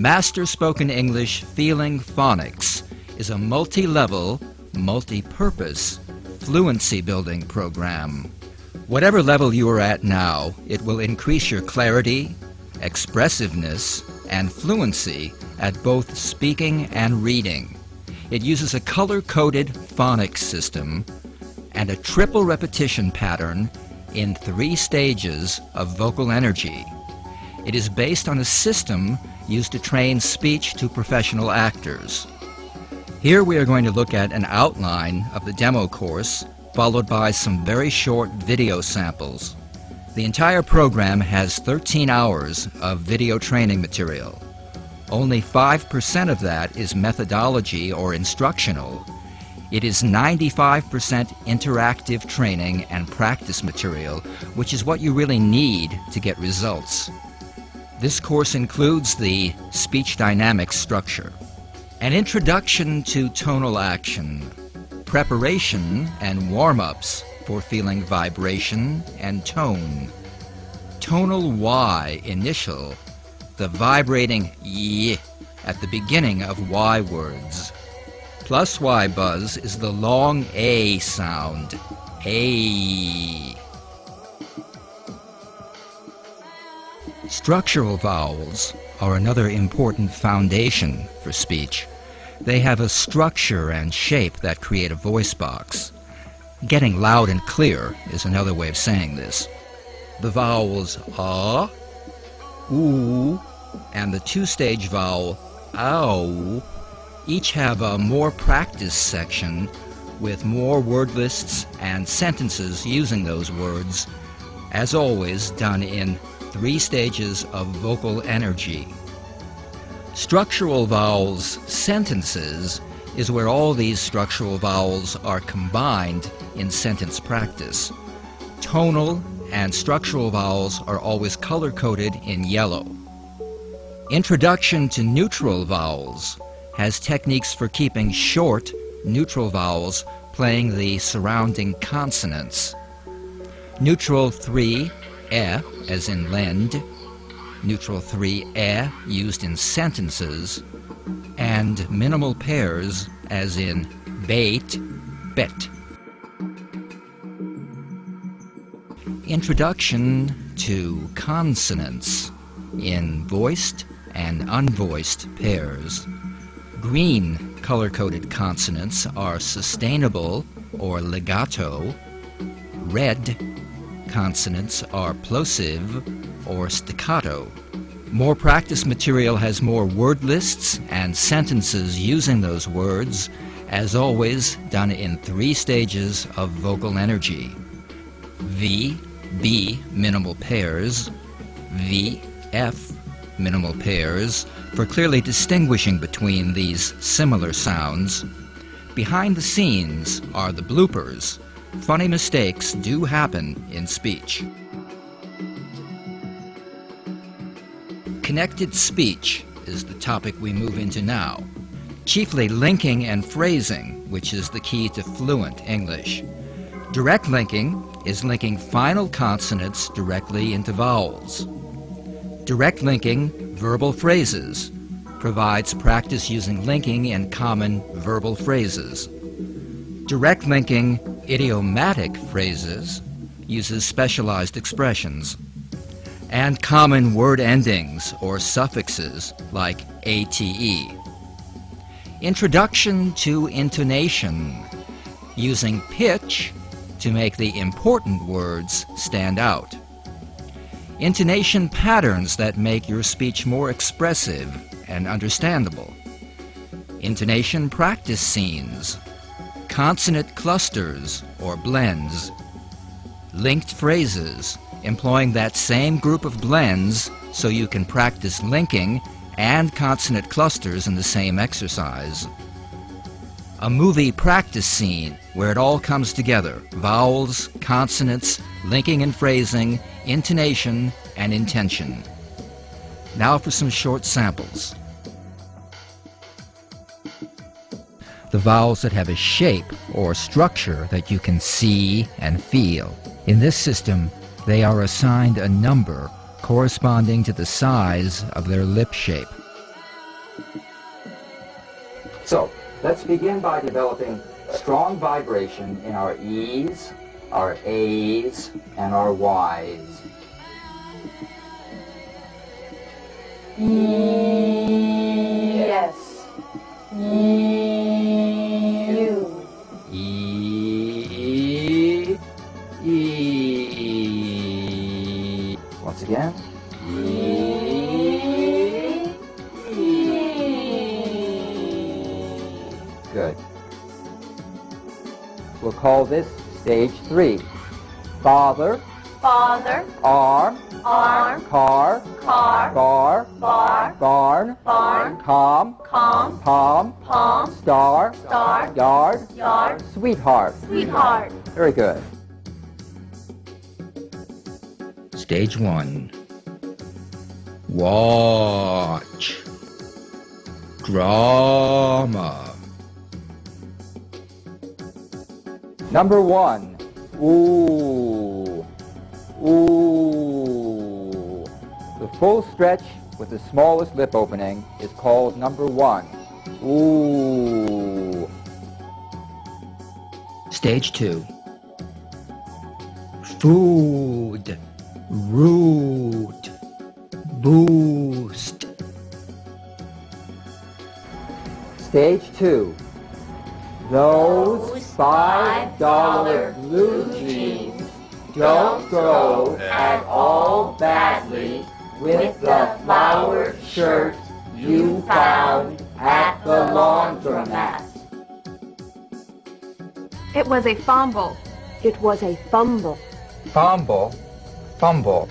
Master Spoken English Feeling Phonics is a multi-level, multi-purpose fluency building program. Whatever level you are at now, it will increase your clarity, expressiveness, and fluency at both speaking and reading. It uses a color-coded phonics system and a triple repetition pattern in 3 stages of vocal energy. It is based on a system used to train speech to professional actors. Here we are going to look at an outline of the demo course, followed by some very short video samples. The entire program has 13 hours of video training material. Only 5% of that is methodology or instructional. It is 95% interactive training and practice material, which is what you really need to get results. This course includes the speech dynamics structure, an introduction to tonal action, preparation and warm-ups for feeling vibration and tone, tonal Y initial, the vibrating Y at the beginning of Y words. Plus Y buzz is the long A sound, A. Structural vowels are another important foundation for speech. They have a structure and shape that create a voice box. Getting loud and clear is another way of saying this. The vowels ah, oo, and the 2-stage vowel ow each have a more practice section with more word lists and sentences using those words, as always done in 3 stages of vocal energy. Structural vowels sentences is where all these structural vowels are combined in sentence practice. Tonal and structural vowels are always color-coded in yellow. Introduction to neutral vowels has techniques for keeping short neutral vowels playing the surrounding consonants. Neutral 3 as in lend, neutral 3 used in sentences, and minimal pairs as in bait, bet. Introduction to consonants in voiced and unvoiced pairs. Green color-coded consonants are sustainable or legato. Red consonants are plosive or staccato. More practice material has more word lists and sentences using those words, as always done in 3 stages of vocal energy. V, B minimal pairs, V, F minimal pairs, for clearly distinguishing between these similar sounds. Behind the scenes are the bloopers. Funny mistakes do happen in speech. Connected speech is the topic we move into now. Chiefly linking and phrasing, which is the key to fluent English. Direct linking is linking final consonants directly into vowels. Direct linking verbal phrases provides practice using linking in common verbal phrases. Direct linking idiomatic phrases uses specialized expressions. And common word endings or suffixes like ate. Introduction to intonation, using pitch to make the important words stand out. Intonation patterns that make your speech more expressive and understandable. Intonation practice scenes. Consonant clusters or blends. Linked phrases, employing that same group of blends so you can practice linking and consonant clusters in the same exercise. A movie practice scene where it all comes together: vowels, consonants, linking and phrasing, intonation, and intention. Now for some short samples. The vowels that have a shape or structure that you can see and feel. In this system, they are assigned a number corresponding to the size of their lip shape. So, let's begin by developing strong vibration in our E's, our A's, and our Y's. Yes. You. E, E. Once again. E, E. Good. We'll call this stage 3. Father, Father. arm, Arm. car, Car. bar, Bar. barn, Barn. calm, Calm. palm, Palm. star, Star. yard, Yard. sweetheart. Sweetheart. Very good. Stage 1. Watch. Drama. Number 1. Ooh. Ooh. The full stretch with the smallest lip opening is called number 1. Ooh. Stage 2. Food. Root. Boost. Stage 2. Those $5 blue jeans don't go at all badly with the flowered shirt you found at the laundromat. It was a fumble. It was a fumble. Fumble, fumble.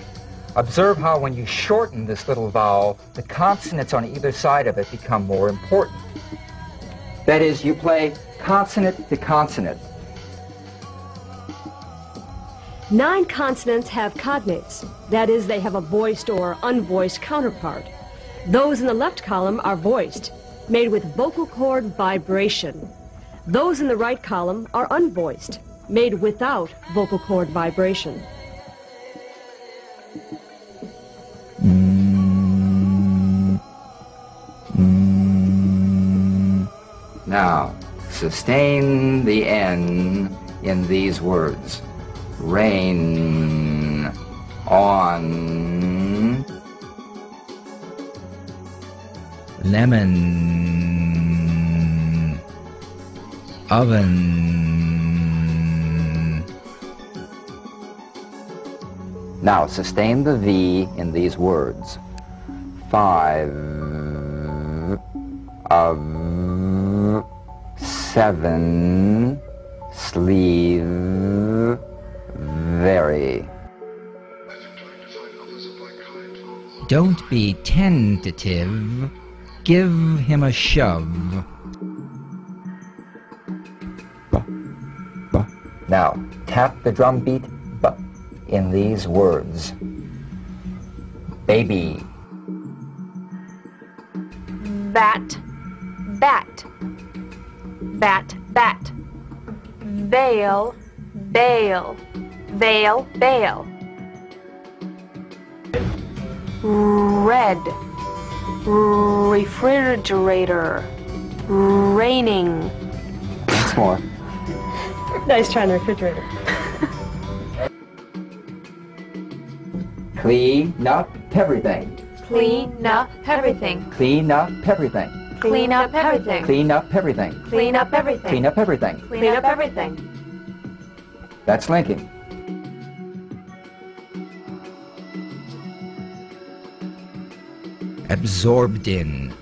Observe how when you shorten this little vowel, the consonants on either side of it become more important. That is, you play consonant to consonant. 9 consonants have cognates. That is, they have a voiced or unvoiced counterpart. Those in the left column are voiced, made with vocal cord vibration. Those in the right column are unvoiced, made without vocal cord vibration. Now, sustain the N in these words. Rain on lemon oven. Now sustain the V in these words. 5 of 7 sleeve very. Don't be tentative. Give him a shove. Now, tap the drum beat B in these words. Baby. Bat. Bat. Bat. Bat. Veil. Bail. Veil. Bail. Red. Refrigerator. Raining. Once more. Nice try on the refrigerator. Clean up everything. Clean up everything. Clean up everything. Clean up everything. Clean up everything. Clean up everything. Clean up everything. Clean up everything. That's linking. Absorbed in.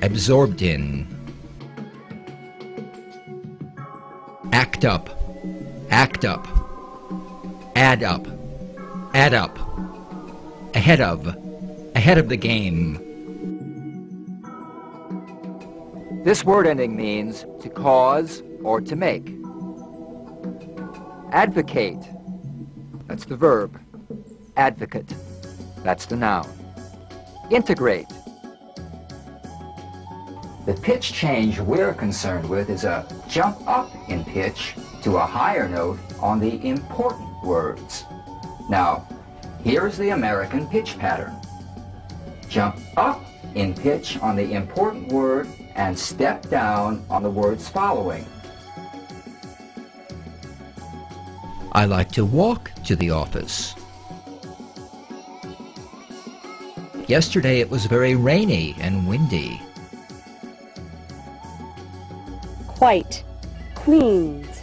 Absorbed in. Act up. Act up. Add up. Add up. Ahead of. Ahead of the game. This word ending means to cause or to make. Advocate. That's the verb. Advocate. That's the noun. Integrate. The pitch change we're concerned with is a jump up in pitch to a higher note on the important words. Now, here's the American pitch pattern. Jump up in pitch on the important word and step down on the words following. I like to walk to the office. Yesterday it was very rainy and windy. Quite, Queens.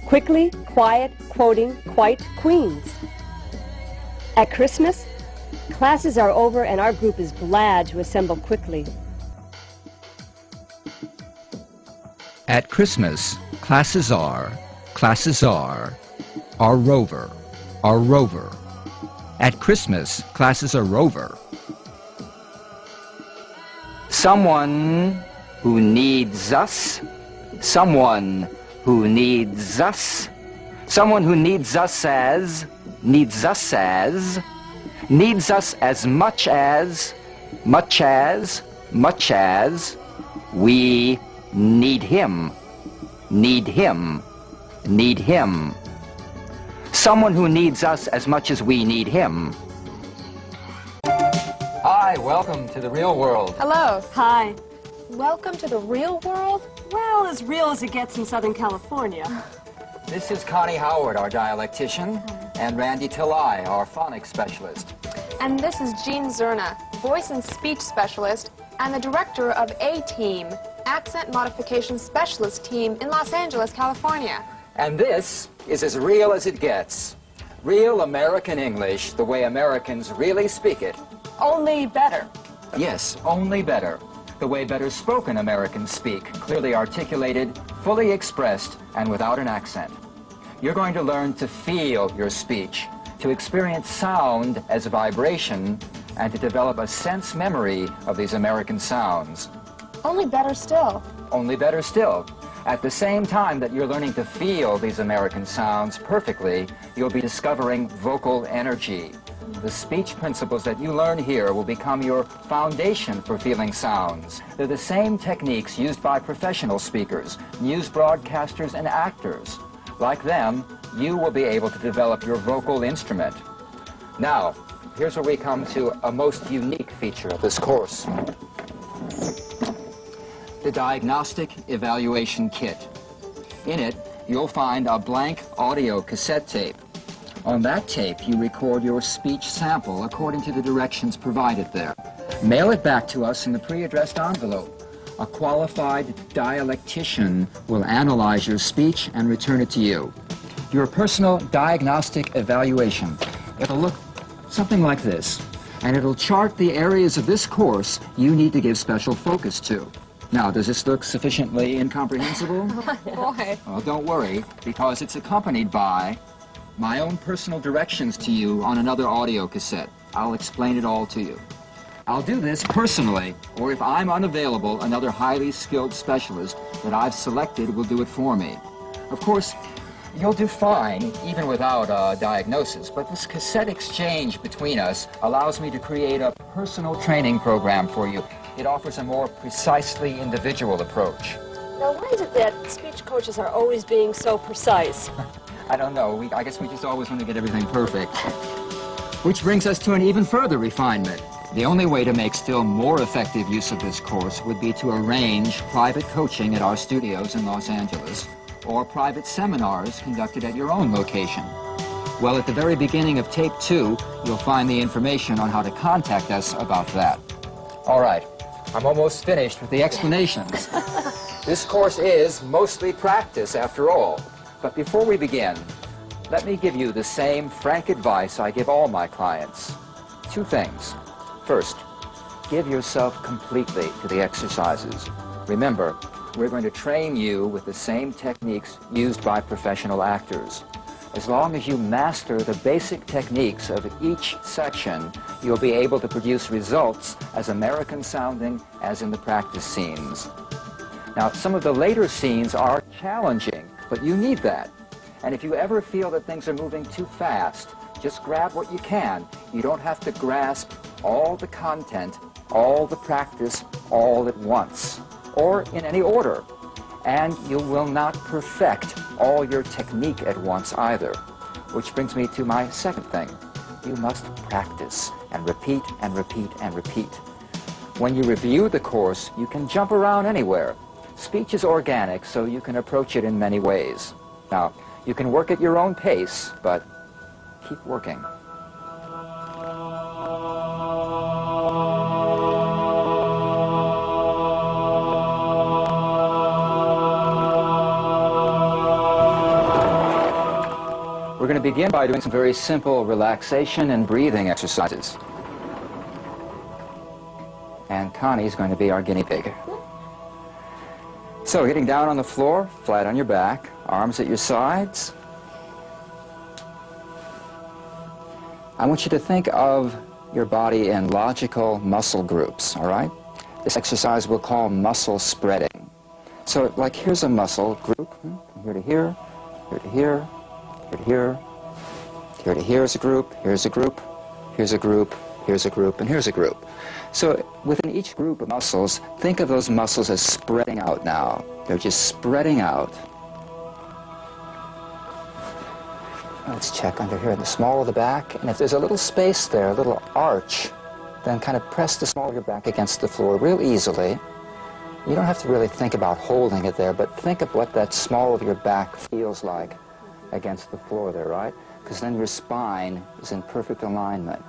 Quickly, quiet, quoting, quite, Queens. At Christmas, classes are over and our group is glad to assemble quickly. At Christmas, classes are rover, are rover. At Christmas, classes are rover. Someone who needs us, someone who needs us, someone who needs us as much as we need him. Someone who needs us as much as we need him. Hi, welcome to the real world. Hello. Hi. Welcome to the real world? Well, as real as it gets in Southern California. This is Connie Howard, our dialectician, and Randy Talai, our phonics specialist. And this is Jean Zerna, voice and speech specialist and the director of A-Team, Accent Modification Specialist Team in Los Angeles, California. And this is as real as it gets. Real American English, the way Americans really speak it. Only better. Yes, only better. The way better spoken Americans speak, clearly articulated, fully expressed, and without an accent. You're going to learn to feel your speech, to experience sound as vibration, and to develop a sense memory of these American sounds. Only better still. Only better still. At the same time that you're learning to feel these American sounds perfectly, you'll be discovering vocal energy. The speech principles that you learn here will become your foundation for feeling sounds. They're the same techniques used by professional speakers, news broadcasters, and actors. Like them, you will be able to develop your vocal instrument. Now, here's where we come to a most unique feature of this course. The Diagnostic Evaluation Kit. In it, you'll find a blank audio cassette tape. On that tape, you record your speech sample according to the directions provided there. Mail it back to us in the pre-addressed envelope. A qualified dialectician will analyze your speech and return it to you. Your personal diagnostic evaluation. It'll look something like this, and it'll chart the areas of this course you need to give special focus to. Now, does this look sufficiently incomprehensible? Boy. Well, don't worry, because it's accompanied by my own personal directions to you on another audio cassette. I'll explain it all to you. I'll do this personally, or if I'm unavailable, another highly skilled specialist that I've selected will do it for me. Of course, you'll do fine, even without a diagnosis, but this cassette exchange between us allows me to create a personal training program for you. It offers a more precisely individual approach. Now, why is it that speech coaches are always being so precise? I don't know. I guess we just always want to get everything perfect. Which brings us to an even further refinement. The only way to make still more effective use of this course would be to arrange private coaching at our studios in Los Angeles, or private seminars conducted at your own location. Well, at the very beginning of tape 2, you'll find the information on how to contact us about that. All right, I'm almost finished with the explanations. This course is mostly practice, after all. But before we begin, let me give you the same frank advice I give all my clients. 2 things. First, give yourself completely to the exercises. Remember, we're going to train you with the same techniques used by professional actors. As long as you master the basic techniques of each section, you'll be able to produce results as American sounding as in the practice scenes. Now, some of the later scenes are challenging, but you need that. And if you ever feel that things are moving too fast, just grab what you can. You don't have to grasp all the content, all the practice, all at once, or in any order. And you will not perfect all your technique at once either. Which brings me to my second thing. You must practice and repeat and repeat and repeat. when you review the course, you can jump around anywhere. Speech is organic, so you can approach it in many ways. Now, you can work at your own pace, but keep working. We're going to begin by doing some very simple relaxation and breathing exercises. And Connie's going to be our guinea pig. So, getting down on the floor, flat on your back, arms at your sides. I want you to think of your body in logical muscle groups, all right? This exercise we'll call muscle spreading. So, like, here's a muscle group, from here to here, here to here, here to here, here to here is a group, here's a group, here's a group, here's a group, and here's a group. So within each group of muscles, think of those muscles as spreading out now. They're just spreading out. Let's check under here in the small of the back, and if there's a little space there, a little arch, then kind of press the small of your back against the floor real easily. You don't have to really think about holding it there, but think of what that small of your back feels like against the floor there, right? Because then your spine is in perfect alignment.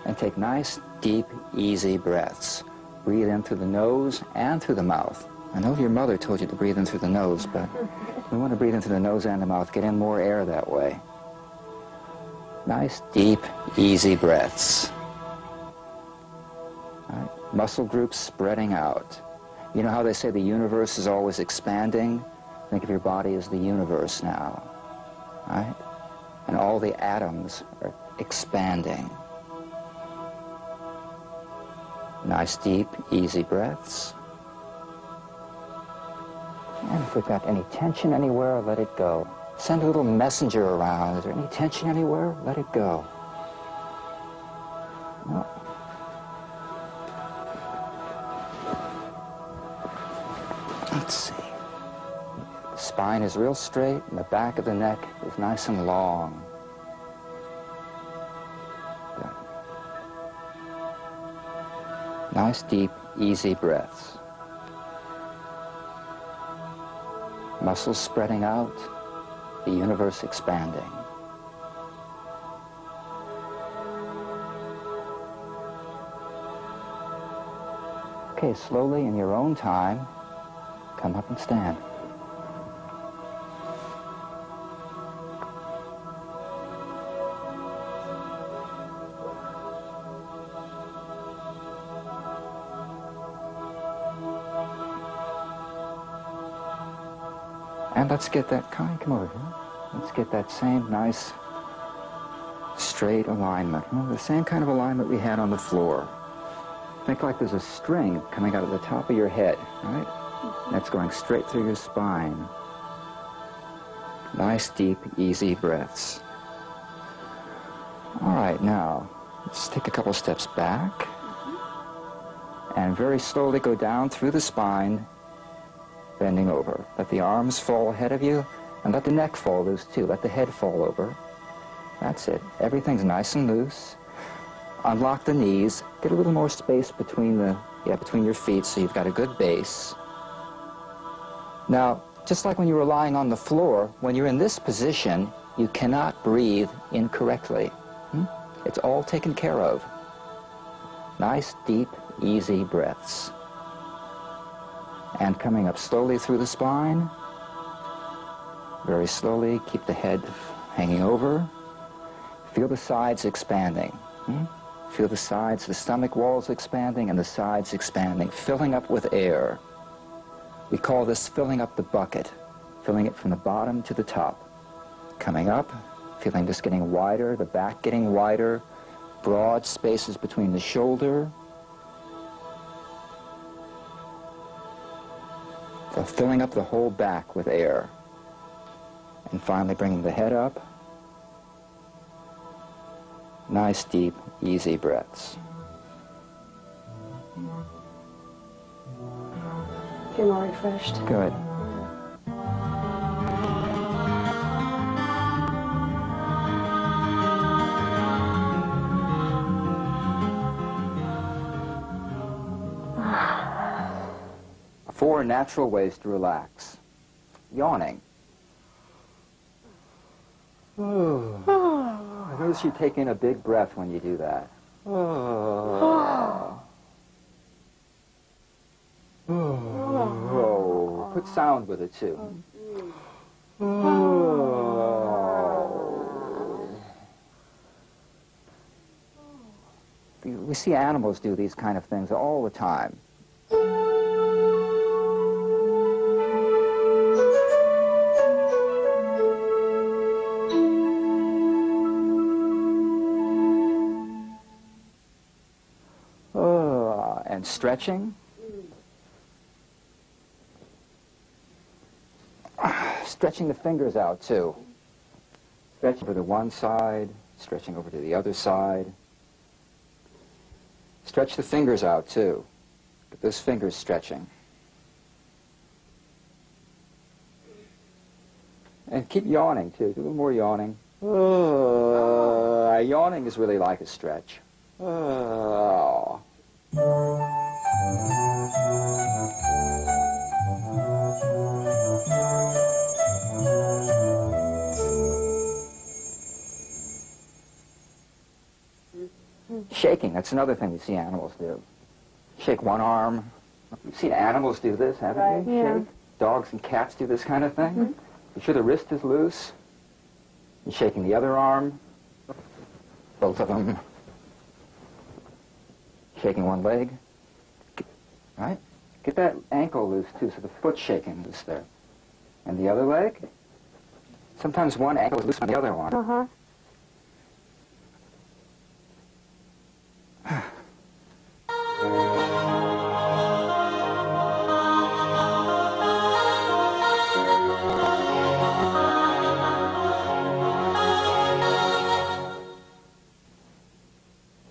And take nice, deep, easy breaths. Breathe in through the nose and through the mouth. I know your mother told you to breathe in through the nose, but we want to breathe in through the nose and the mouth. Get in more air that way. Nice, deep, easy breaths. All right. Muscle groups spreading out. You know how they say the universe is always expanding? Think of your body as the universe now. Right? And all the atoms are expanding. Nice, deep, easy breaths. And if we've got any tension anywhere, let it go. Send a little messenger around. Is there any tension anywhere? Let it go. No. Let's see. The spine is real straight, and the back of the neck is nice and long. Good. Nice, deep, easy breaths. Muscles spreading out, the universe expanding. Okay, slowly in your own time, come up and stand. And let's get that, Connie, come over here. Let's get that same nice, straight alignment. The same kind of alignment we had on the floor. Think like there's a string coming out of the top of your head, right? That's going straight through your spine. Nice, deep, easy breaths. All right, now, let's take a couple steps back. And very slowly go down through the spine, bending over. Let the arms fall ahead of you, and let the neck fall loose too. Let the head fall over. That's it. Everything's nice and loose. Unlock the knees. Get a little more space between your feet so you've got a good base. Now, just like when you were lying on the floor, when you're in this position, you cannot breathe incorrectly. It's all taken care of. Nice, deep, easy breaths. And coming up slowly through the spine. Very slowly, keep the head hanging over. Feel the sides expanding. Feel the sides, the stomach walls expanding and the sides expanding, filling up with air. We call this filling up the bucket, filling it from the bottom to the top. Coming up, feeling this getting wider, the back getting wider, broad spaces between the shoulder. So filling up the whole back with air. And finally bringing the head up. Nice, deep, easy breaths. Feel more refreshed. Good. 4 natural ways to relax. Yawning. I notice you take in a big breath when you do that. Put sound with it, too. We see animals do these kind of things all the time. And stretching. Stretching the fingers out, too. Stretching over to one side, stretching over to the other side. Stretch the fingers out, too. Get those fingers stretching. And keep yawning, too. Do a little more yawning. Yawning is really like a stretch. Shaking, that's another thing we see animals do. Shake one arm. You've seen animals do this, haven't you? Yeah. Shake. Dogs and cats do this kind of thing. Be sure the wrist is loose. You're shaking the other arm. Both of them. Shaking one leg. Right? Get that ankle loose, too, so the foot's shaking loose there. And the other leg. Sometimes one ankle is loose on the other one. Uh-huh.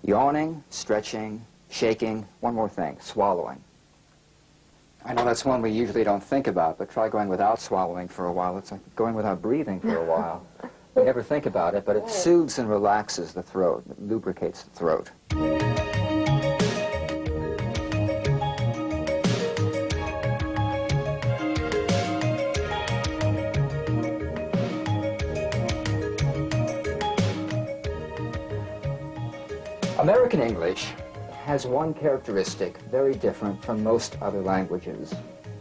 Yawning, stretching, shaking. One more thing, swallowing. I know that's one we usually don't think about, but try going without swallowing for a while. It's like going without breathing for a while. You never think about it, but it soothes and relaxes the throat. It lubricates the throat. American English has one characteristic very different from most other languages: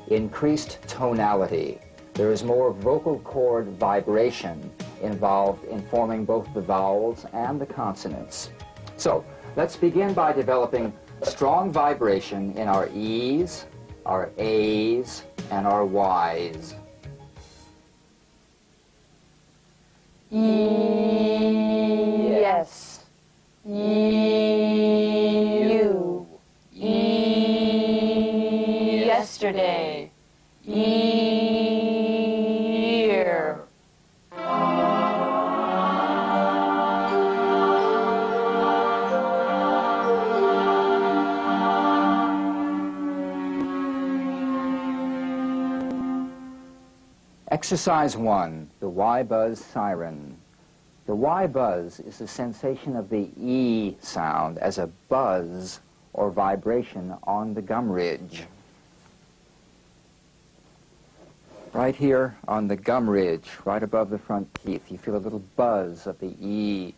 increased tonality. There is more vocal cord vibration involved in forming both the vowels and the consonants. So, let's begin by developing strong vibration in our E's, our A's, and our Y's. Yes. You. Yesterday. Year. Exercise 1, the Y-buzz siren. The Y-buzz is the sensation of the E sound as a buzz or vibration on the gum ridge. Right here on the gum ridge, right above the front teeth, you feel a little buzz of the E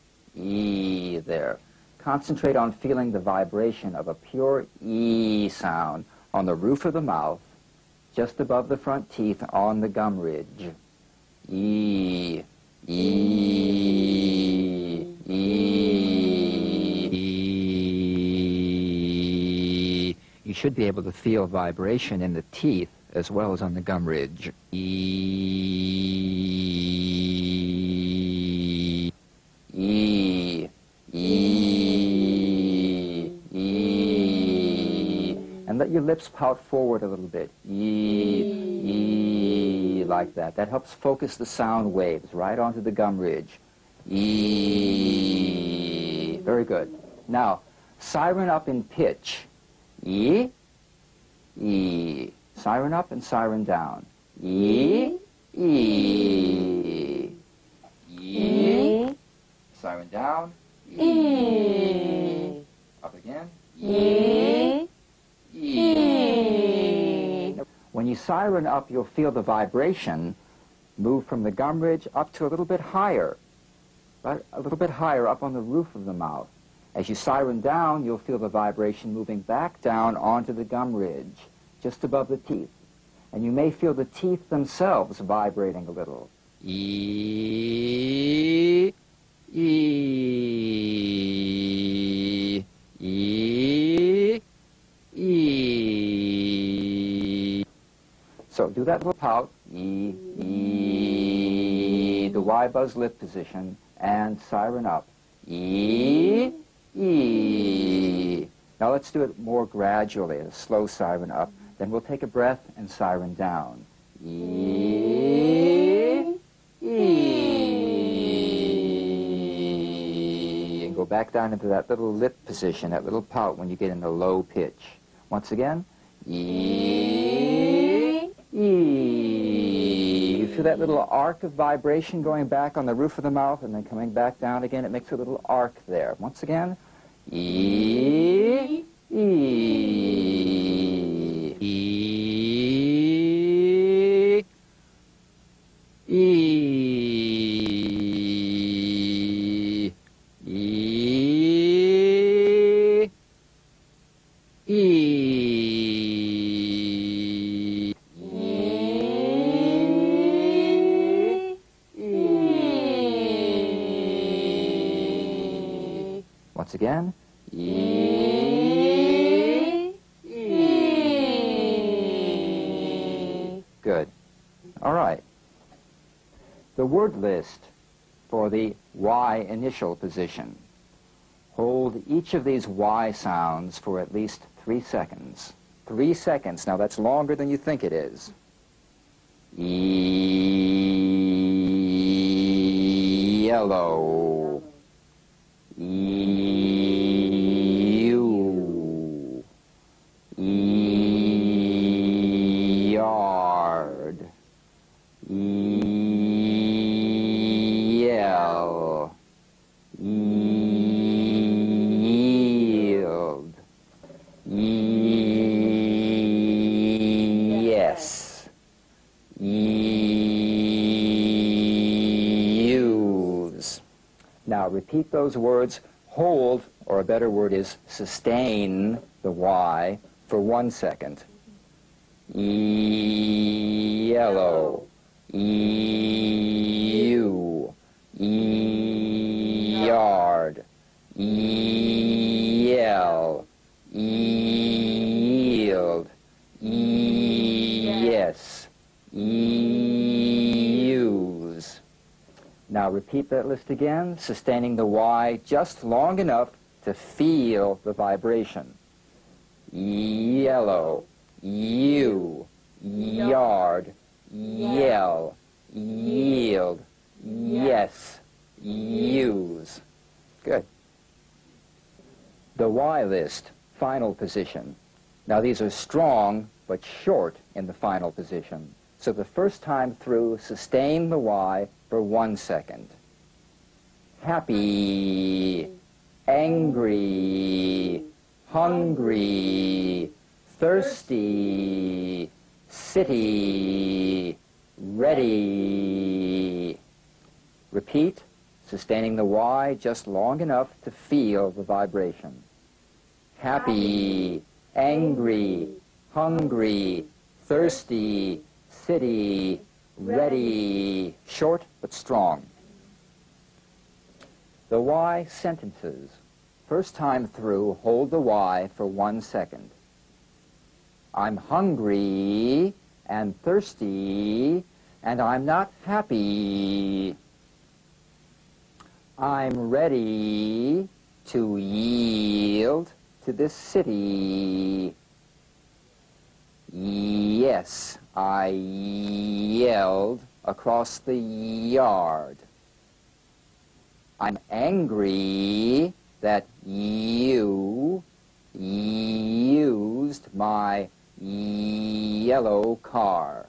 there. Concentrate on feeling the vibration of a pure E sound on the roof of the mouth, just above the front teeth on the gum ridge. E. You should be able to feel vibration in the teeth as well as on the gum ridge. And let your lips pout forward a little bit. Like that. That helps focus the sound waves right onto the gum ridge. Very good. Now, siren up in pitch. Siren up and siren down. Siren down. Up again. you siren up, you'll feel the vibration move from the gum ridge up to a little bit higher, right? A little bit higher up on the roof of the mouth. As you siren down, you'll feel the vibration moving back down onto the gum ridge, just above the teeth. And you may feel the teeth themselves vibrating a little. E, E, E, E. So do that little pout, E, E, the Y buzz lip position, and siren up. E, E. Now let's do it more gradually, a slow siren up. Then we'll take a breath and siren down. E, E. And go back down into that little lip position, that little pout when you get in a low pitch. Once again, E, E. You feel that little arc of vibration going back on the roof of the mouth and then coming back down again. It makes a little arc there. Once again, E, E, E, E, E, E. Once again, E, E. Good. All right. The word list for the Y initial position. Hold each of these Y sounds for at least 3 seconds. 3 seconds. Now that's longer than you think it is. Yellow. You. Yard. Yell. Yield. Yes. Use. Now repeat those words. Hold, or a better word is sustain the Y for 1 second. Yellow. You. Yard. Yell. Yield. Yes. Use. Now repeat that list again, sustaining the Y just long enough to feel the vibration. Yellow. You. Yard. Yell. Yield. Yes. Use. Good. The Y list, final position. Now these are strong but short in the final position. So the first time through, sustain the Y for 1 second. Happy, angry, hungry, thirsty, city, ready. Repeat, sustaining the Y just long enough to feel the vibration. Happy, angry, hungry, thirsty, city, ready. Short but strong. The Y sentences. First time through, hold the Y for 1 second. I'm hungry and thirsty, and I'm not happy. I'm ready to yield to this city. Yes, I yelled across the yard. I'm angry that you used my yellow car.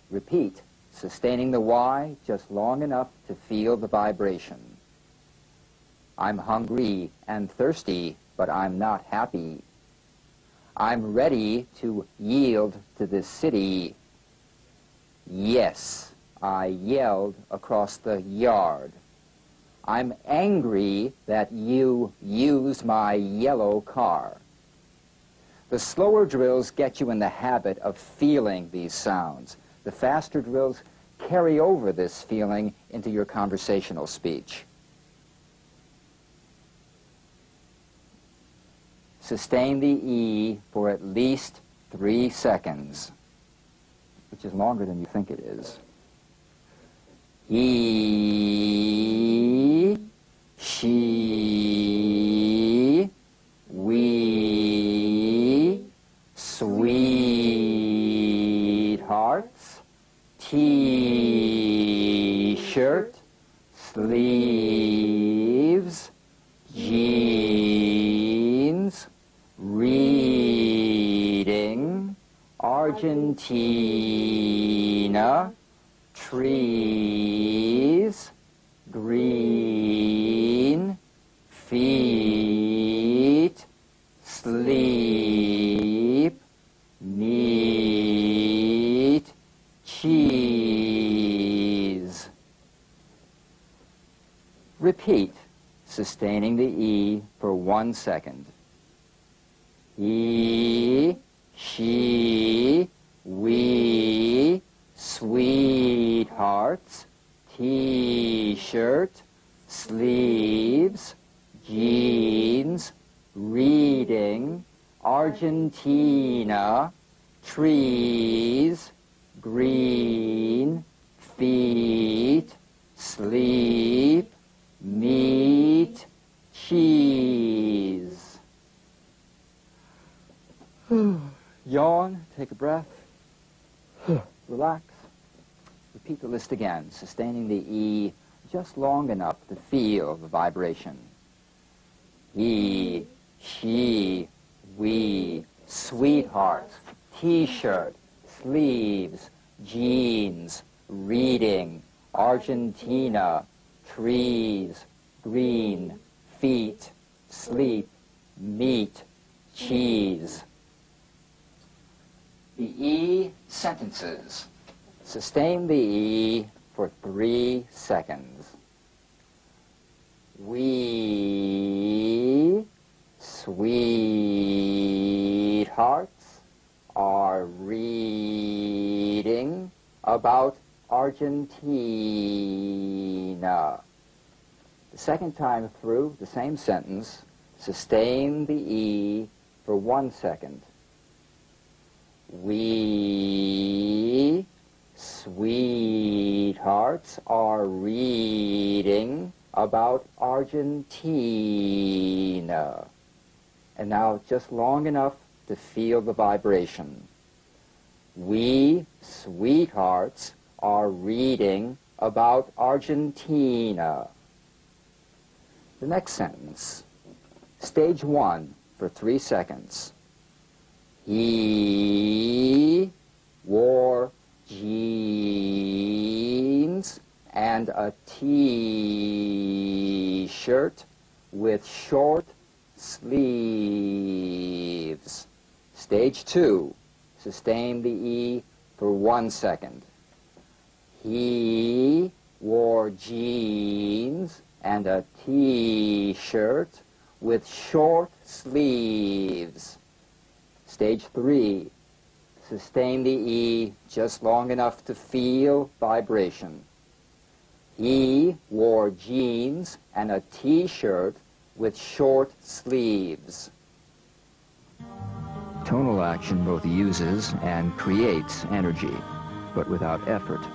Repeat, sustaining the Y just long enough to feel the vibration. I'm hungry and thirsty, but I'm not happy. I'm ready to yield to this city. Yes, I yelled across the yard. I'm angry that you used my yellow car. The slower drills get you in the habit of feeling these sounds. The faster drills carry over this feeling into your conversational speech. Sustain the E for at least 3 seconds, which is longer than you think it is. He, she, we, sweethearts, T-shirt, sleeves, jeans, reading, Argentina, trees, green, feet, sleep, meat, cheese. Repeat, sustaining the E for 1 second. He, she, we, sweethearts, T-shirt, sleeves, jeans, reading, Argentina, trees, green, feet, sleep, meat, cheese. Yawn, take a breath, relax. Repeat the list again, sustaining the E just long enough to feel the vibration. He, she, we, sweethearts, T-shirt, sleeves, jeans, reading, Argentina, trees, green, feet, sleep, meat, cheese. The E sentences. Sustain the E for 3 seconds. We, sweethearts, are reading about Argentina. The second time through the same sentence, sustain the E for 1 second. We, sweethearts, are reading about Argentina. And now just long enough to feel the vibration. We, sweethearts, are reading about Argentina. The next sentence. Stage 1 for 3 seconds. He wore jeans and a T-shirt with short sleeves. Stage 2. Sustain the E for 1 second. He wore jeans and a T-shirt with short sleeves. Stage 3. Sustain the E just long enough to feel vibration. He wore jeans and a T-shirt with short sleeves. Tonal action both uses and creates energy, but without effort.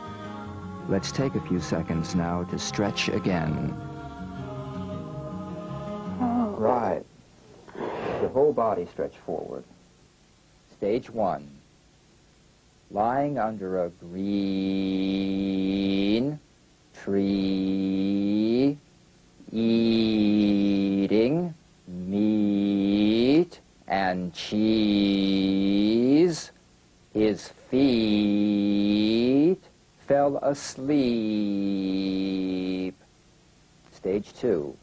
Let's take a few seconds now to stretch again. Right. The whole body stretch forward. Stage 1. Lying under a green tree, eating meat and cheese, his feet fell asleep. Stage 2.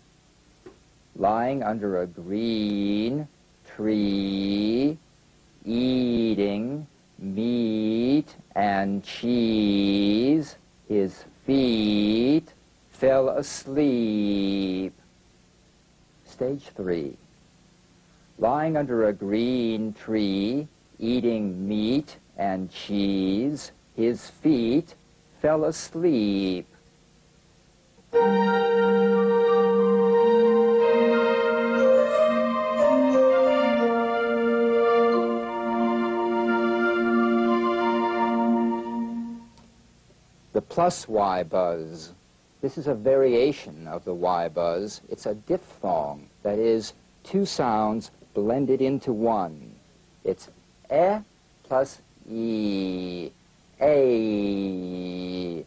Lying under a green tree, eating meat and cheese. His feet fell asleep. Stage 3. Lying under a green tree, eating meat and cheese, his feet fell asleep. The plus Y buzz. This is a variation of the Y buzz. It's a diphthong, that is, two sounds blended into one. It's E plus E, A,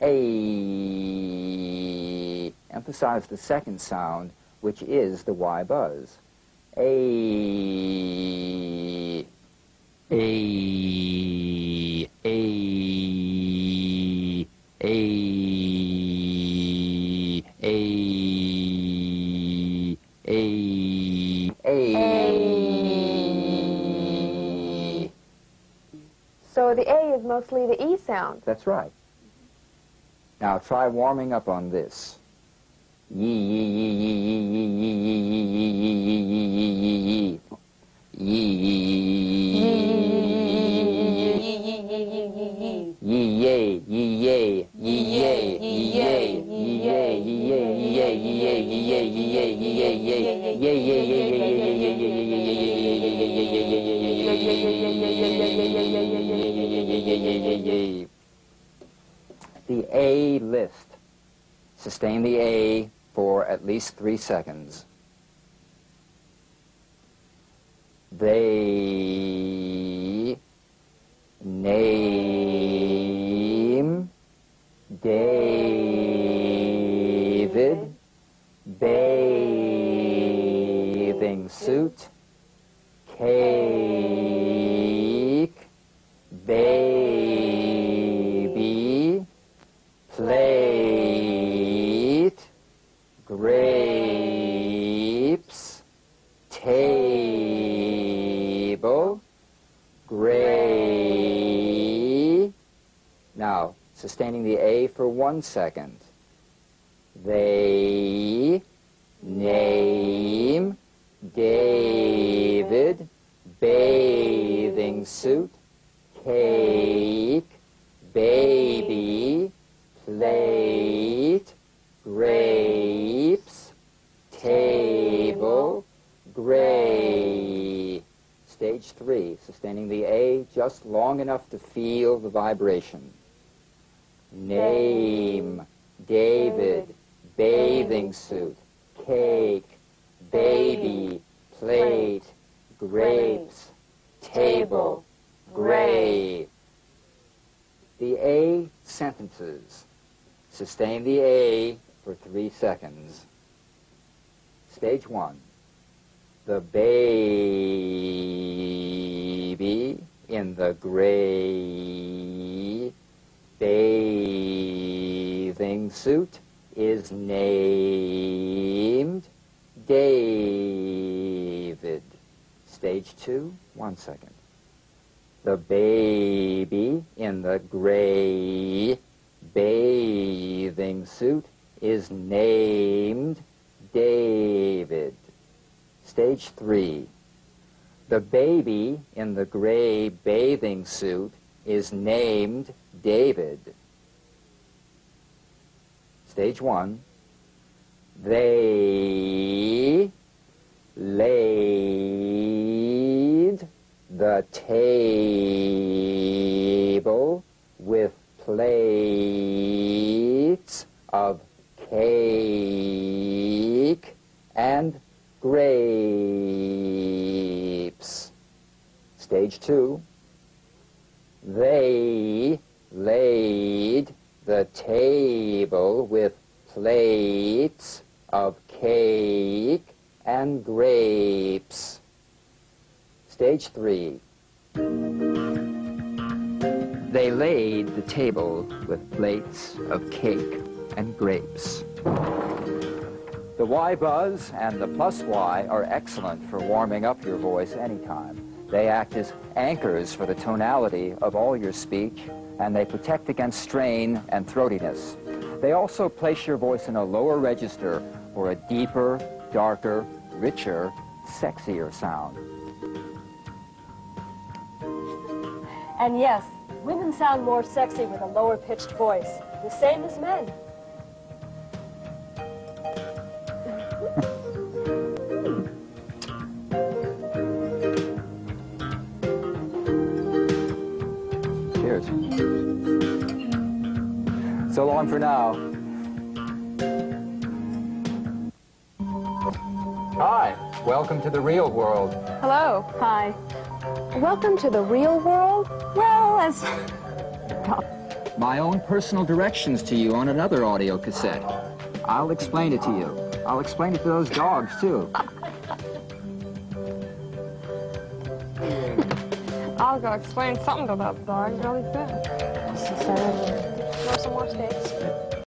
A. Emphasize the second sound, which is the Y buzz. A, A, A. A, A, A, A. So the A is mostly the E sound. That's right. Now try warming up on this. Yee, yee, yee, yee, yee, yee, yee, yee, yee, yee, yee, the A list. Sustain the A for at least 3 seconds. They name David bathing suit, cake, baby, plate, grapes, table, gray. Now, sustaining the A for 1 second. They name David bathing suit, cake, baby, plate, grapes, table, gray. Stage 3, sustaining the A just long enough to feel the vibration. Name David bathing suit, cake, baby, plate, grapes, table, gray. The A sentences. Sustain the A for 3 seconds. Stage 1. The baby in the gray bathing suit is named David. Stage 2, 1 second. The baby in the gray bathing suit is named David. Stage 3. The baby in the gray bathing suit is named David. Stage 1. They laid the table with plates of cake and grapes. Stage 2. They laid the table with plates of cake and grapes. Stage 3. They laid the table with plates of cake and grapes. The Y buzz and the plus Y are excellent for warming up your voice anytime. They act as anchors for the tonality of all your speech, and they protect against strain and throatiness. They also place your voice in a lower register for a deeper, darker, richer, sexier sound. And yes, women sound more sexy with a lower pitched voice, the same as men. Cheers. So long for now. Hi, welcome to the real world. Hello. Hi. Welcome to the real world? Well, as... My own personal directions to you on another audio cassette. I'll explain it to you. I'll explain it to those dogs, too. I'll go explain something to that dog really soon. Throw some more steaks.